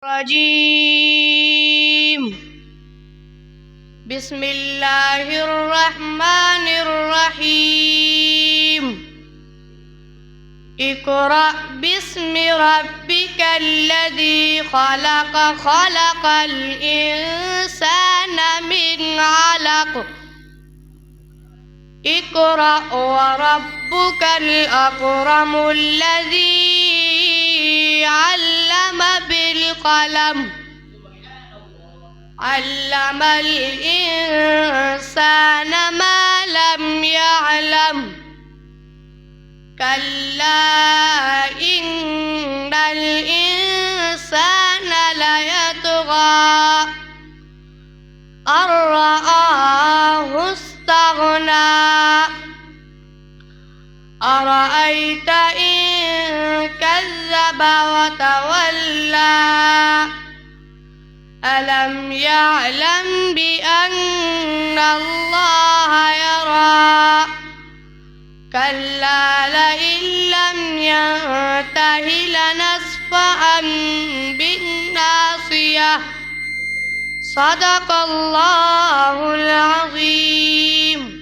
الرجيم بسم الله الرحمن الرحيم اقرأ باسم ربك الذي خلق خلق الإنسان من علق اقرأ وربك الأكرم الذي علم بالقلم علم الإنسان ما لم يعلم كلا إن الإنسان ليطغى أن رآه استغنى أرأيت إن كذب وتولى ألم يعلم بأن الله يرى كلا لئن لم ينته لنسفعا بالناصية صدق الله العظيم.